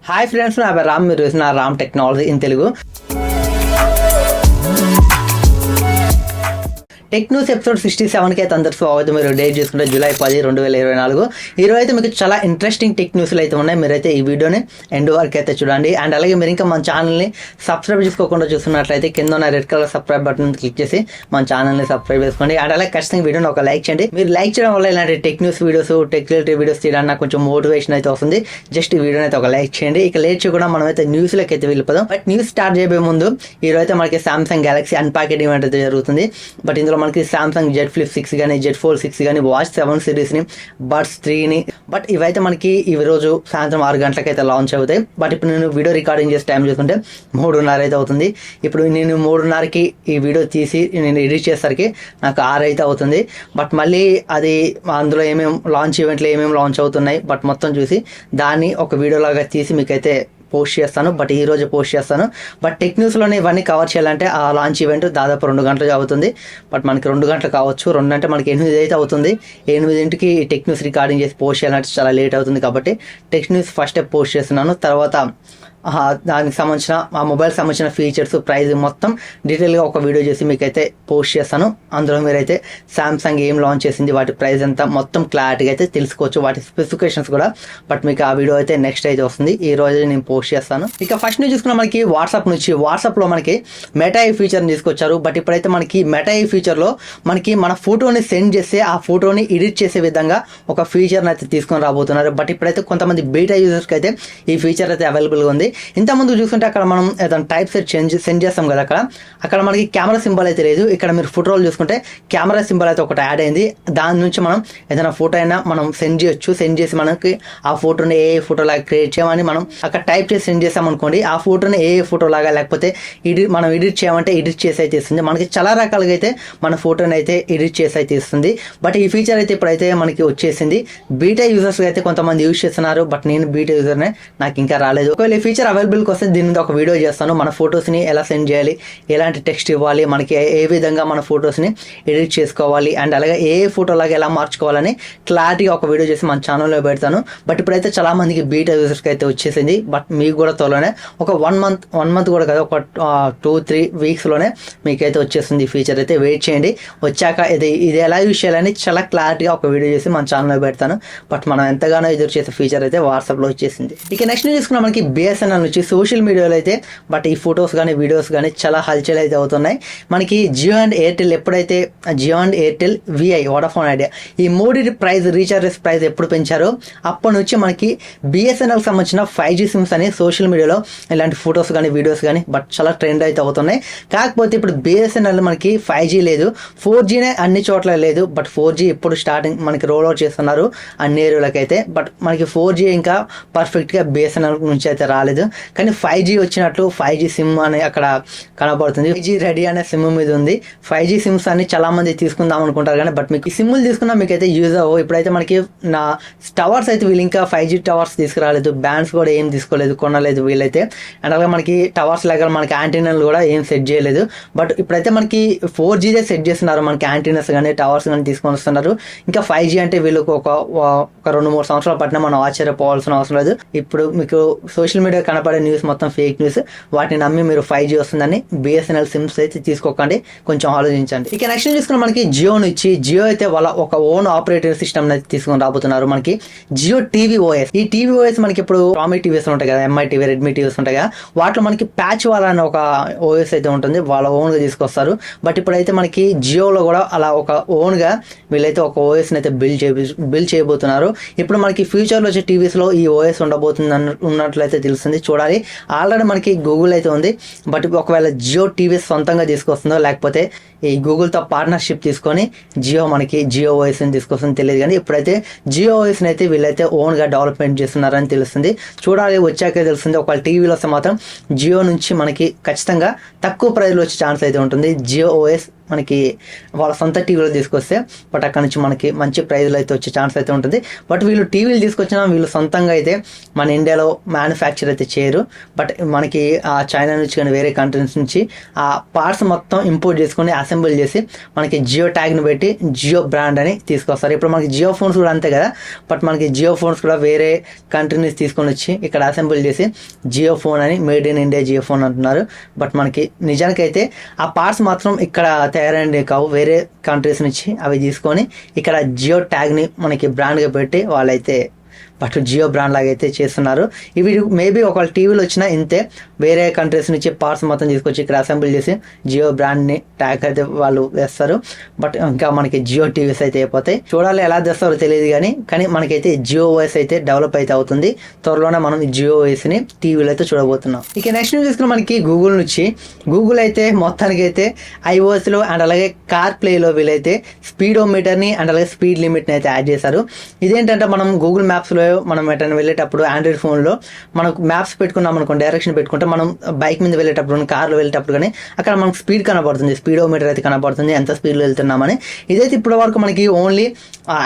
Hi friends, నా పేరు రామ్. మీరు చూసిన Ram technology in Telugu. Tech news episode 67కి అయితే అందరు స్వాగతం. మీరు డేట్ చూసుకుంటే జూలై 10, 2024. ఈరోజు అయితే మీకు చాలా ఇంట్రెస్టింగ్ టెక్ న్యూస్లు అయితే ఉన్నాయి. మీరైతే ఈ వీడియోని ఎండ్ వరకు అయితే చూడండి. అండ్ అలాగే మీరు ఇంకా మన ఛానల్ని సబ్స్క్రైబ్ చేసుకోకుండా చూస్తున్నట్లయితే కింద ఉన్న red colour subscribe button click చేసి మన ఛానల్ని సబ్స్క్రైబ్ చేసుకోండి. అండ్ అలాగే ఖచ్చితంగా వీడియోని ఒక లైక్ చేయండి. మీరు లైక్ చేయడం వల్ల ఇలాంటి tech news videos, tech related videos తీయడానికి నాకు కొంచెం మోటివేషన్ అయితే వస్తుంది. జస్ట్ ఈ వీడియోని అయితే ఒక లైక్ చేయండి. ఇక లేట్ చేయకుండా మనం అయితే న్యూస్లోకి అయితే వెళ్ళిపోదాం. బట్ న్యూస్ స్టార్ట్ చేయబోయే ముందు ఈరోజు అయితే మనకి సామ్సంగ్ గెలాక్సీ అన్పాకెడ్ ఈవెంట్ అయితే జరుగుతుంది. బట్ ఇందులో మనకి సామ్సంగ్ జెడ్ ఫ్లిప్ 6 కానీ, జెడ్ ఫోల్డ్ 6 కానీ, వాచ్ 7 సిరీస్ని, బడ్స్ 3ని, బట్ ఇవైతే మనకి ఈ రోజు సాయంత్రం 6 గంటలకు అయితే లాంచ్ అవుతాయి. బట్ ఇప్పుడు నేను వీడియో రికార్డింగ్ చేసే టైం చూసుకుంటే 3:30 అయితే అవుతుంది. ఇప్పుడు నేను 3:30కి ఈ వీడియో తీసి నేను ఎడిట్ చేసేసరికి నాకు 6 అయితే అవుతుంది. బట్ మళ్ళీ అది అందులో ఏమేమి లాంచ్ ఈవెంట్లు ఏమేమి లాంచ్ అవుతున్నాయి బట్ మొత్తం చూసి దాన్ని ఒక వీడియోలాగా తీసి మీకైతే పోస్ట్ చేస్తాను. బట్ ఈ రోజు పోస్ట్ చేస్తాను. బట్ టెక్ న్యూస్లోనే ఇవన్నీ కవర్ చేయాలంటే ఆ లాంచ్ ఈవెంట్ దాదాపు 2 గంటలు అవుతుంది. బట్ మనకి 2 గంటలు కావచ్చు, 2 అంటే మనకి 8 అయితే అవుతుంది. 8కి టెక్ న్యూస్ రికార్డింగ్ చేసి పోస్ట్ చేయాలంటే చాలా లేట్ అవుతుంది. కాబట్టి టెక్ న్యూస్ ఫస్టే పోస్ట్ చేస్తున్నాను. తర్వాత దానికి సంబంధించిన ఆ మొబైల్ సంబంధించిన ఫీచర్స్, ప్రైస్ మొత్తం డీటెయిల్గా ఒక వీడియో చేసి మీకైతే పోస్ట్ చేస్తాను. అందులో మీరైతే సామ్సంగ్ ఏం లాంచ్ చేసింది, వాటి ప్రైస్ ఎంత మొత్తం క్లారిటీగా అయితే తెలుసుకోవచ్చు, వాటి స్పెసిఫికేషన్స్ కూడా. బట్ మీకు ఆ వీడియో అయితే నెక్స్ట్ అయితే వస్తుంది. ఈ రోజు నేను పోస్ట్ చేస్తాను. ఇక ఫస్ట్ నుంచి చూసుకున్న మనకి వాట్సాప్లో మనకి మెటా ఐ ఫీచర్ని తీసుకొచ్చారు. బట్ ఇప్పుడైతే మనకి మెటా ఐ ఫీచర్లో మనకి మన ఫోటోని సెండ్ చేస్తే ఆ ఫోటోని ఎడిట్ చేసే విధంగా ఒక ఫీచర్ని అయితే తీసుకొని రాబోతున్నారు. బట్ ఇప్పుడైతే కొంతమంది బీటా యూజర్స్కి అయితే ఈ ఫీచర్ అయితే అవైలబుల్గా ఉంది. ఇంతకుముందు చూసుకుంటే అక్కడ మనం ఏదైనా టైప్ సెండ్ చేస్తాం కదా, అక్కడ మనకి కెమెరా సింబల్ అయితే లేదు. ఇక్కడ మీరు ఫోటోలు చూసుకుంటే కెమెరా సింబల్ అయితే ఒకటి యాడ్ అయింది. దాని నుంచి మనం ఏదైనా ఫోటో అయినా మనం సెండ్ చేయొచ్చు. సెండ్ చేసి మనకి ఆ ఫోటోని ఏ ఫోటో లాగా క్రియేట్ చేయమని మనం అక్కడ టైప్ చేసి సెండ్ చేసాం అనుకోండి, ఆ ఫోటోని ఏ ఫోటో లాగా లేకపోతే మనం ఎడిట్ చేయమంటే ఎడిట్ చేసి అయితే ఇస్తుంది. మనకి చాలా రకాలుగా అయితే మన ఫోటోని అయితే ఎడిట్ చేసి అయితే ఇస్తుంది. బట్ ఈ ఫీచర్ అయితే ఇప్పుడైతే మనకి వచ్చేసింది. బీటా యూజర్స్ అయితే కొంతమంది యూజ్ చేస్తున్నారు. బట్ నేను బీటా యూజర్నే, నాకు ఇంకా రాలేదు. ఒకవేళ ఈ ఫీచర్ అవైలబుల్కి వస్తే దీని మీద ఒక వీడియో చేస్తాను. మన ఫొటోస్ని ఎలా సెండ్ చేయాలి, ఎలాంటి టెక్స్ట్ ఇవ్వాలి, మనకి ఏ విధంగా మన ఫొటోస్ని ఎడిట్ చేసుకోవాలి, అండ్ అలాగే ఏ ఫోటోలాగా ఎలా మార్చుకోవాలని క్లారిటీగా ఒక వీడియో చేసి మన ఛానల్లో పెడతాను. బట్ ఇప్పుడైతే చాలా మందికి బీటా యూజర్స్కి అయితే వచ్చేసింది. బట్ మీకు కూడా త్వరలోనే ఒక 1 మంత్ కూడా కదా, ఒక 2-3 వీక్స్లోనే మీకైతే వచ్చేస్తుంది ఈ ఫీచర్. అయితే వెయిట్ చేయండి. వచ్చాక ఇది ఎలా యూజ్ చేయాలని చాలా క్లారిటీగా ఒక వీడియో చేసి మన ఛానల్లో పెడతాను. బట్ మనం ఎంతగానో ఎదురు చేసే ఫీచర్ అయితే వాట్సాప్లో వచ్చేసింది. ఇక నెక్స్ట్ చూసుకున్నా మనకి BSNL నుంచి సోషల్ మీడియాలో అయితే బట్ ఈ ఫొటోస్ కానీ వీడియోస్ కానీ చాలా హల్చల్ అయితే అవుతున్నాయి. మనకి జియో అండ్ ఎయిర్టెల్ ఎప్పుడైతే Jio and Airtel VI Vodafone Idea ఈ మూడింటి ప్రైస్ రీఛార్జెస్ ప్రైస్ ఎప్పుడు పెంచారో అప్పటి నుంచి మనకి BSNL సంబంధించిన 5G సిమ్స్ అని సోషల్ మీడియాలో ఇలాంటి ఫొటోస్ కానీ వీడియోస్ కానీ బట్ చాలా ట్రెండ్ అయితే అవుతున్నాయి. కాకపోతే ఇప్పుడు BSNL మనకి 5G లేదు, 4Gనే అన్ని చోట్ల లేదు. బట్ 4G ఇప్పుడు స్టార్టింగ్ మనకి రోల్ అవుట్ చేస్తున్నారు అన్ని ఏరియాలకైతే. బట్ మనకి 4G ఇంకా పర్ఫెక్ట్గా BSNL నుంచి అయితే రాలేదు. కానీ 5G వచ్చినట్లు 5G సిమ్ అని అక్కడ కనబడుతుంది. 5G రెడీ అనే సిమ్ మీద ఉంది. 5G సిమ్స్ అన్ని చాలా మంది తీసుకుందాం అనుకుంటారు కానీ బట్ మీకు ఈ సిమ్లు తీసుకున్నా మీకు అయితే యూజ్ అవ్వవు. ఇప్పుడైతే మనకి నా టవర్స్ అయితే వీళ్ళు ఇంకా 5G టవర్స్ తీసుకురాలేదు, బ్యాండ్స్ కూడా ఏం తీసుకోలేదు, కొనలేదు వీళ్ళైతే. అండ్ అలాగే మనకి టవర్స్ లాగా మనకి యాంటీనాలు కూడా ఏం సెట్ చేయలేదు. బట్ ఇప్పుడైతే మనకి 4Gదే సెట్ చేస్తున్నారు. మనకి యాంటీనాస్ కానీ టవర్స్ కానీ తీసుకొని వస్తున్నారు. ఇంకా 5G అంటే వీళ్ళకి ఒక 2-3 సంవత్సరాలు పట్టినా మనం ఆశ్చర్యపోవాల్సిన అవసరం లేదు. ఇప్పుడు మీకు సోషల్ మీడియా కనపడే న్యూస్ మొత్తం ఫేక్ న్యూస్. వాటిని నమ్మి మీరు 5G వస్తుందని BSNL సిమ్స్ అయితే తీసుకోకండి, కొంచెం ఆలోచించండి. ఇక నెక్స్ట్ చూసుకున్న మనకి జియో అయితే వాళ్ళ ఒక ఓన్ ఆపరేటింగ్ సిస్టమ్ అయితే తీసుకొని రాబోతున్నారు. మనకి జియో టీవీ ఓఎస్. ఈ టీవీ ఓఎస్ మనకి ఇప్పుడు టామీ టీవీస్ ఉంటాయి కదా, MI టీవీ, రెడ్మీ టీవీస్ ఉంటాయి కదా, వాటిలో మనకి ప్యాచ్ వాళ్ళ అనే ఒక ఓఎస్ అయితే ఉంటుంది. వాళ్ళ ఓన్గా తీసుకొస్తారు. బట్ ఇప్పుడైతే మనకి జియోలో కూడా అలా ఒక ఓన్గా వీళ్ళైతే ఒక ఓఎస్ని అయితే బిల్డ్ చేయబోతున్నారు. ఇప్పుడు మనకి ఫ్యూచర్లో వచ్చే టీవీస్లో ఈ ఓఎస్ ఉండబోతుంది ఉన్నట్లయితే తెలుస్తుంది. చూడాలి. ఆల్రెడీ మనకి గూగుల్ అయితే ఉంది. బట్ ఒకవేళ జియో టీవీ సొంతంగా తీసుకొస్తుందో లేకపోతే ఈ గూగుల్తో పార్ట్నర్షిప్ తీసుకొని జియో ఓఎస్ని తీసుకొస్తుందో తెలియదు. కానీ ఇప్పుడైతే జియో ఓఎస్ని అయితే వీళ్ళైతే ఓన్గా డెవలప్మెంట్ చేస్తున్నారని తెలుస్తుంది. చూడాలి, వచ్చాకే తెలుస్తుంది. ఒకవేళ టీవీలో వస్తే మాత్రం జియో నుంచి మనకి ఖచ్చితంగా తక్కువ ప్రైస్లో వచ్చే ఛాన్స్ అయితే ఉంటుంది. జియో ఓఎస్ మనకి వాళ్ళ సొంత టీవీలో తీసుకొస్తే బట్ అక్కడ నుంచి మనకి మంచి ప్రైజ్లో అయితే వచ్చే ఛాన్స్ అయితే ఉంటుంది. బట్ వీళ్ళు టీవీలు తీసుకొచ్చినా వీళ్ళు సొంతంగా అయితే మన ఇండియాలో మ్యానుఫ్యాక్చర్ అయితే చేయరు. బట్ మనకి ఆ చైనా నుంచి కానీ వేరే కంట్రీస్ నుంచి ఆ పార్ట్స్ మొత్తం ఇంపోర్ట్ చేసుకొని అసెంబుల్ చేసి మనకి జియో ట్యాగ్ని పెట్టి జియో బ్రాండ్ అని తీసుకొస్తారు. ఇప్పుడు మనకి జియో ఫోన్స్ కూడా అంతే కదా, బట్ మనకి జియో ఫోన్స్ కూడా వేరే కంట్రీ నుంచి తీసుకొని వచ్చి ఇక్కడ అసెంబుల్ చేసి జియో ఫోన్ అని made in India Jio phone అంటున్నారు. బట్ మనకి నిజానికైతే ఆ పార్ట్స్ మాత్రం ఇక్కడ తయారైనవి కావు, వేరే కంట్రీస్ నుంచి అవి తీసుకొని ఇక్కడ జియో ట్యాగ్ని మనకి బ్రాండ్గా పెట్టి వాళ్ళైతే బట్ జియో బ్రాండ్ లాగా అయితే చేస్తున్నారు. ఇవి మేబీ ఒకవేళ టీవీలో వచ్చినా ఇంతే, వేరే కంట్రీస్ నుంచి పార్ట్స్ మొత్తం తీసుకొచ్చి ఇక్కడ అసెంబుల్ చేసి జియో బ్రాండ్ని ట్యాగ్ అయితే వాళ్ళు వేస్తారు. బట్ ఇంకా మనకి జియో టీవీస్ అయితే అయిపోతాయి. చూడాలి ఎలా తెస్తారో తెలియదు కానీ మనకైతే జియో ఓఎస్ అయితే డెవలప్ అయితే అవుతుంది. త్వరలోనే మనం ఈ జియో ఓఎస్ని టీవీలో అయితే చూడబోతున్నాం. ఇక నెక్స్ట్ న్యూస్ తీసుకుని మనకి గూగుల్ నుంచి, గూగుల్ అయితే మొత్తానికి అయితే ఐఓఎస్లో అండ్ అలాగే కార్ ప్లేలో వీళ్ళైతే స్పీడోమీటర్ని అండ్ అలాగే స్పీడ్ లిమిట్ని అయితే యాడ్ చేశారు. ఇదేంటంటే మనం గూగుల్ మ్యాప్స్లో మనం ఎటైనా వెళ్ళేటప్పుడు ఆండ్రాయిడ్ ఫోన్లో మనకు మ్యాప్స్ పెట్టుకున్నాం అనుకోండి, డైరెక్షన్ పెట్టుకుంటే మనం బైక్ మీద వెళ్ళేటప్పుడు కార్లో వెళ్ళేటప్పుడు కానీ అక్కడ మనకు స్పీడ్ కనబడుతుంది, స్పీడోమీటర్ అయితే కనబడుతుంది, ఎంత స్పీడ్లో వెళ్తున్నామని. ఇదైతే ఇప్పటి వరకు మనకి ఓన్లీ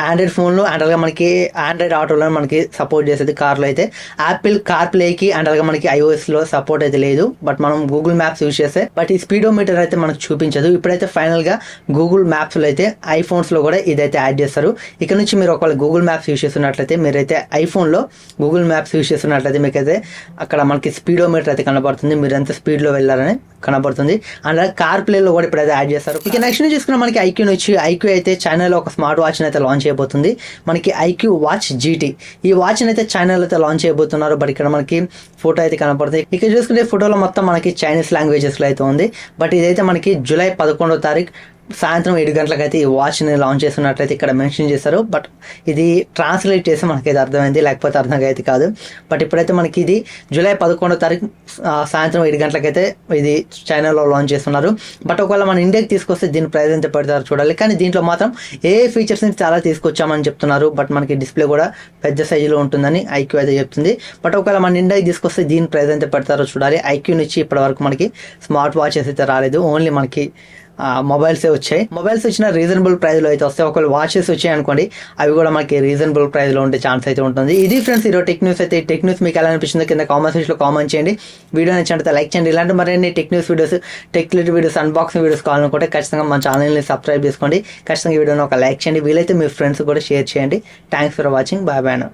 ఆండ్రాయిడ్ ఫోన్లో అండ్ అలాగే మనకి ఆండ్రాయిడ్ ఆటోలో మనకి సపోర్ట్ చేసేది. కార్లో అయితే యాపిల్ కార్ ప్లేకి అండ్ అలాగే మనకి ఐఓఎస్లో సపోర్ట్ అయితే లేదు. బట్ మనం గూగుల్ మ్యాప్స్ యూజ్ చేస్తే బట్ ఈ స్పీడోమీటర్ అయితే మనకు చూపించదు. ఇప్పుడైతే ఫైనల్గా గూగుల్ మ్యాప్స్లో అయితే ఐఫోన్స్లో కూడా ఇదైతే యాడ్ చేస్తారు. ఇక్కడ నుంచి మీరు ఒకవేళ గూగుల్ మ్యాప్స్ యూజ్ చేస్తున్నట్లయితే మీరైతే ఐఫోన్లో గూగుల్ మ్యాప్స్ యూజ్ చేస్తున్నట్లయితే మీకైతే అక్కడ మనకి స్పీడోమీటర్ అయితే కనబడుతుంది, మీరు ఎంత స్పీడ్లో వెళ్ళారని కనబడుతుంది. అండ్ అలాగే కార్ ప్లేలో కూడా ఇప్పుడైతే యాడ్ చేస్తారు. ఇక నెక్స్ట్ చూసుకున్న మనకి ఐక్యూ నుంచి, ఐక్యూ అయితే చైనాలో ఒక స్మార్ట్ వాచ్ని అయితే లాంచ్ చేయబోతుంది. మనకి ఐక్యూ వాచ్ జీటీ, ఈ వాచ్ని అయితే చైనాలో అయితే లాంచ్ చేయబోతున్నారు. బట్ ఇక్కడ మనకి ఫోటో అయితే కనబడుతుంది. ఇక్కడ చూసుకుంటే ఫోటోలో మొత్తం మనకి చైనీస్ లాంగ్వేజెస్లో అయితే ఉంది. బట్ ఇదైతే మనకి జూలై 11వ తారీఖు సాయంత్రం 7 గంటలకైతే ఈ వాచ్ని లాంచ్ చేస్తున్నట్లయితే ఇక్కడ మెన్షన్ చేస్తారు. బట్ ఇది ట్రాన్స్లేట్ చేసి మనకైతే అర్థమైంది, లేకపోతే అర్థం అయితే కాదు. బట్ ఇప్పుడైతే మనకి ఇది జూలై 11వ తారీఖు సాయంత్రం 7 గంటలకైతే ఇది చైనాలో లాంచ్ చేస్తున్నారు. బట్ ఒకవేళ మన ఇండియాకి తీసుకొస్తే దీని ప్రైస్ ఎంత పెడతారో చూడాలి. కానీ దీంట్లో మాత్రం ఏ ఫీచర్స్ని చాలా తీసుకొచ్చామని చెప్తున్నారు. బట్ మనకి డిస్ప్లే కూడా పెద్ద సైజులో ఉంటుందని ఐక్యూ అయితే చెప్తుంది. బట్ ఒకవేళ మన ఇండియాకి తీసుకొస్తే దీని ప్రైస్ ఎంత పెడతారో చూడాలి. ఐక్యూ నుంచి ఇప్పటివరకు మనకి స్మార్ట్ వాచెస్ అయితే రాలేదు, ఓన్లీ మనకి మొబైల్సే వచ్చాయి. మొబైల్స్ వచ్చిన రీజనబుల్ ప్రైస్లో అయితే వస్తాయి. ఒకవేళ వాచెస్ వచ్చాయి అనుకోండి, అవి కూడా మనకి రీజనబుల్ ప్రైస్లో ఉండే ఛాన్స్ అయితే ఉంటుంది. ఇది ఫ్రెండ్స్ ఈరోజు టెక్ న్యూస్ అయితే. టెక్ న్యూస్ మీకు ఎలా అనిపిస్తుందో కింద కామెంట్ సెక్షన్లో కామెంట్ చేయండి. వీడియో నచ్చినట్లయితే లైక్ చేయండి. ఇలాంటి మరిన్ని tech news videos, tech related videos, unboxing videos కావాలనుకుంటే ఖచ్చితంగా మన ఛానల్ని సబ్స్క్రైబ్ చేసుకోండి. ఖచ్చితంగా ఈ వీడియోని ఒక లైక్ చేయండి. వీలైతే మీ ఫ్రెండ్స్ కూడా షేర్ చేయండి. Thanks for watching. Bye bye.